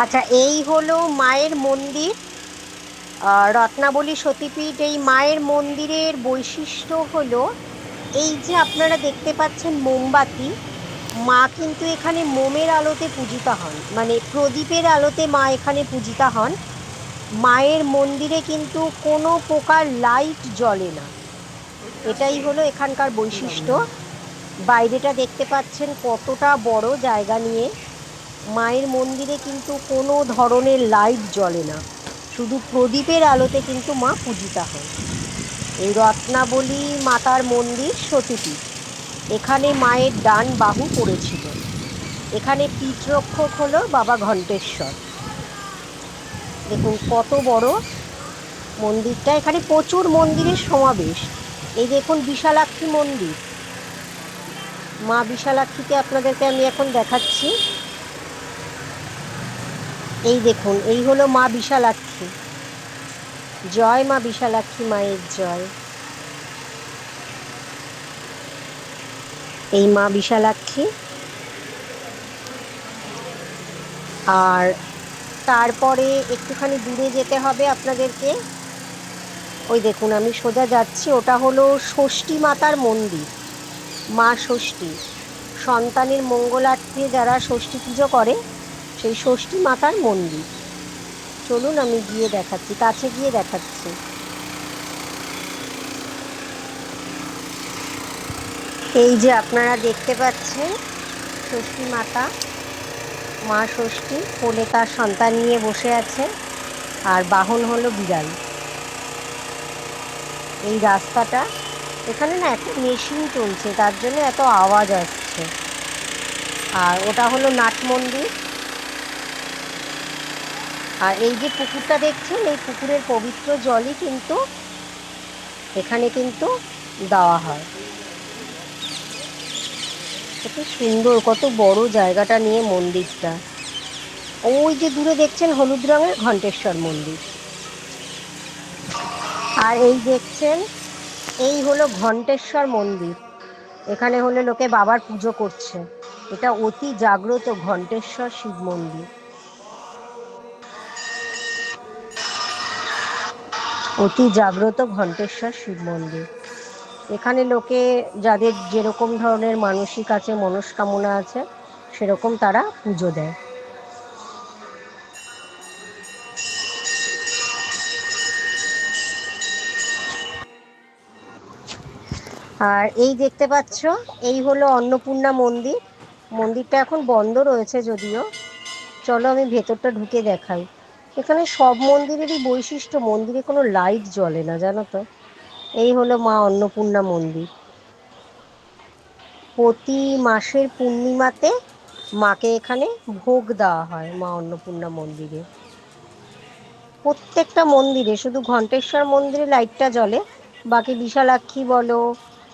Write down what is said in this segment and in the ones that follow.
আচ্ছা, এই হলো মায়ের মন্দির, রত্নাবলী সতীপীঠ। এই মায়ের মন্দিরের বৈশিষ্ট্য হলো এই যে আপনারা দেখতে পাচ্ছেন মোমবাতি। মা কিন্তু এখানে মোমের আলোতে পূজিতা হন, মানে প্রদীপের আলোতে মা এখানে পূজিতা হন। মায়ের মন্দিরে কিন্তু কোনো প্রকার লাইট জ্বলে না, এটাই হলো এখানকার বৈশিষ্ট্য। বাইরেটা দেখতে পাচ্ছেন কতটা বড় জায়গা নিয়ে। মায়ের মন্দিরে কিন্তু কোনো ধরনের লাইট জ্বলে না, শুধু প্রদীপের আলোতে কিন্তু মা পূজিতা হন। এই রত্নাবলী মাতার মন্দির সতীপীঠ। এখানে মায়ের ডান বাহু পড়েছিল। এখানে পীঠরক্ষক হলো বাবা ঘণ্টেশ্বর। দেখুন কত বড় মন্দিরটা, এখানে প্রচুর মন্দিরের সমাবেশ। এই দেখুন বিশালাক্ষী মন্দির, মা বিশালাক্ষীকে আপনাদেরকে আমি এখন দেখাচ্ছি। এই দেখুন, এই হলো মা বিশালাক্ষী। জয় মা বিশালাক্ষী মায়ের জয়। এই মা বিশালাক্ষী। আর তারপরে একটুখানি দূরে যেতে হবে আপনাদেরকে। ওই দেখুন আমি সোজা যাচ্ছি, ওটা হলো ষষ্ঠী মাতার মন্দির। মা ষষ্ঠী, সন্তানের মঙ্গলার্থে যারা ষষ্ঠী পুজো করে সেই ষষ্ঠী মাতার মন্দির। চলুন আমি গিয়ে দেখাচ্ছি, কাছে গিয়ে দেখাচ্ছি। এই যে আপনারা দেখতে পাচ্ছেন ষষ্ঠী মাতা, মা ষষ্ঠী কোলে তার সন্তান নিয়ে বসে আছে, আর বাহন হলো বিড়াল। এই রাস্তাটা, এখানে না একটা মেশিন চলছে তার জন্য এত আওয়াজ আসছে। আর ওটা হলো নাট মন্দির। আর এই যে পুকুরটা দেখছেন, এই পুকুরের পবিত্র জলই কিন্তু এখানে কিন্তু দেওয়া হয়। কত সুন্দর, কত বড় জায়গাটা নিয়ে মন্দিরটা। ওই যে দূরে দেখছেন হলুদ রঙের ঘণ্টেশ্বর মন্দির। আর এই দেখছেন, এই হলো ঘণ্টেশ্বর মন্দির। এখানে হলে লোকে বাবার পুজো করছে। এটা অতি জাগ্রত ঘণ্টেশ্বর শিব মন্দির। অতি জাগ্রত ঘণ্টেশ্বর শিব মন্দির। এখানে লোকে যাদের যেরকম ধরনের মানসিক আছে, মনস্কামনা আছে, সেরকম তারা পুজো দেয়। আর এই দেখতে পাচ্ছ, এই হলো অন্নপূর্ণা মন্দির। মন্দিরটা এখন বন্ধ রয়েছে যদিও। চলো আমি ভেতরটা ঢুকে দেখাই। এখানে সব মন্দিরেরই বৈশিষ্ট্য, মন্দিরে কোনো লাইট জ্বলে না, জানো তো। এই হলো মা অন্নপূর্ণা মন্দির। প্রতি মাসের পূর্ণিমাতে মাকে এখানে ভোগ দেওয়া হয় মা অন্নপূর্ণা মন্দিরে। প্রত্যেকটা মন্দিরে, শুধু ঘণ্টেশ্বর মন্দিরে লাইটটা জ্বলে, বাকি বিশালাক্ষী বলো,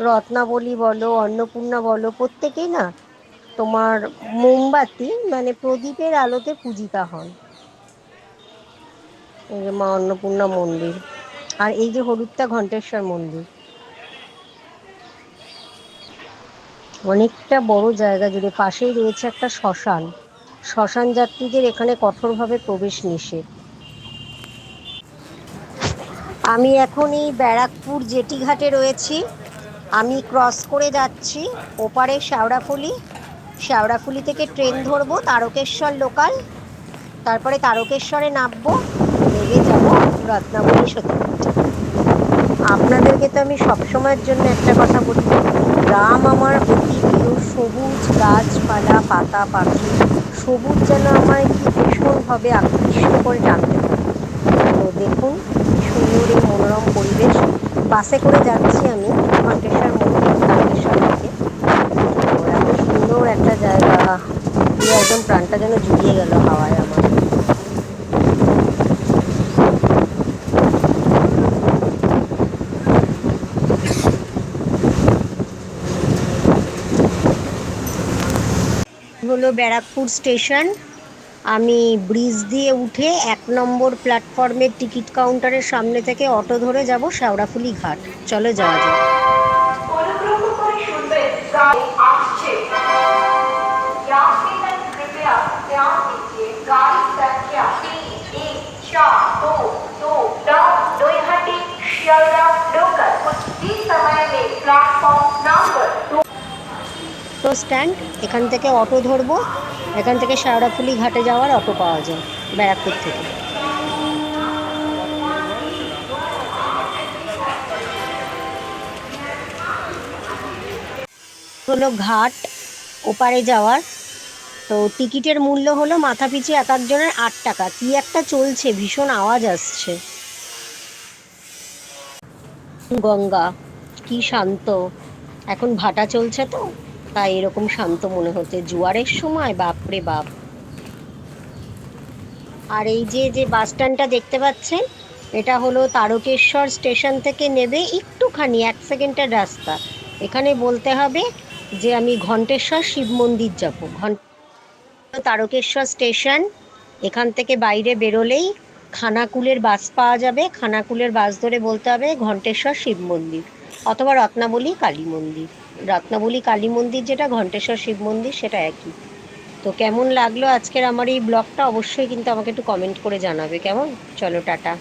রত্নাবলী বলো, অন্নপূর্ণা বলো, প্রত্যেকেই না তোমার মোমবাতি মানে প্রদীপের আলোতে পূজিতা হন। এই যে মা অন্নপূর্ণা মন্দির। আর এই যে হলুদটা ঘণ্টেশ্বর মন্দির। অনেকটা বড় জায়গা জুড়ে, পাশেই রয়েছে একটা শ্মশান। শ্মশান যাত্রীদের এখানে কঠোরভাবে প্রবেশ নিষেধ। আমি এখন এই ব্যারাকপুর জেটি ঘাটে রয়েছি। আমি ক্রস করে যাচ্ছি ওপারে শেওড়াফুলি। শেওড়াফুলি থেকে ট্রেন ধরবো তারকেশ্বর লোকাল, তারপরে তারকেশ্বরে নামবো, নেমে যাব রত্নাবলী সতীপীঠ। আপনাদেরকে তো আমি সবসময়ের জন্য একটা কথা বলি, গ্রাম আমার অতি প্রিয়। সবুজ গাছপালা, পাতা, পাখি, সবুজ যেন আমায় কি ভীষণভাবে আকৃষ্ট করে টানতে থাকে। তো দেখুন কি সুন্দর এই মনোরম পরিবেশ। বাসে করে যাচ্ছি আমি ঘণ্টেশ্বর মন্দির তারকেশ্বর থেকে। তো এত সুন্দর একটা জায়গা, পুরো একদম প্রাণটা যেন জুড়িয়ে গেল হাওয়ায় আমার। হলো ব্যারাকপুর স্টেশন। আমি ব্রিজ দিয়ে উঠে 1 নম্বর প্ল্যাটফর্মের টিকিট কাউন্টারের সামনে থেকে অটো ধরে যাব শেওড়াফুলি ঘাট। চলো যাওয়া যাক। অনুগ্রহ করে শুনবেন, গাড়ি আসছে। यात्री कृपया ध्यान दीजिए, गाड़ी शाम 2 डाउन नईहाटी शियालदह लोकल उसी समय में प्लेटफॉर्म नंबर 2 অটো স্ট্যান্ড, এখান থেকে অটো ধরবো। এখান থেকে শেওড়াফুলি ঘাটে যাওয়ার অটো পাওয়া যায় ব্যারাকপুর থেকে। হলো ঘাট ওপারে যাওয়ার। তো টিকিটের মূল্য হলো মাথাপিছু এক একজনের 8 টাকা। কি একটা চলছে, ভীষণ আওয়াজ আসছে। গঙ্গা কি শান্ত, এখন ভাটা চলছে তো তাই এরকম শান্ত মনে হচ্ছে। জোয়ারের সময় বাপরে বাপ। আর এই যে যে বাস স্ট্যান্ডটা দেখতে পাচ্ছেন, এটা হলো তারকেশ্বর স্টেশন থেকে নেবে একটুখানি 1 সেকেন্ডের রাস্তা। এখানে বলতে হবে যে আমি ঘণ্টেশ্বর শিব মন্দির যাবো। তারকেশ্বর স্টেশন, এখান থেকে বাইরে বেরোলেই খানাকুলের বাস পাওয়া যাবে। খানাকুলের বাস ধরে বলতে হবে ঘণ্টেশ্বর শিব মন্দির অথবা রত্নাবলী কালী মন্দির। রত্নাবলী কালী মন্দির যেটা, ঘণ্টেশ্বর শিব মন্দির সেটা একই। তো কেমন লাগলো আজকের আমার এই ব্লগটা অবশ্যই কিন্তু আমাকে একটু কমেন্ট করে জানাবে। কেমন? চলো টাটা।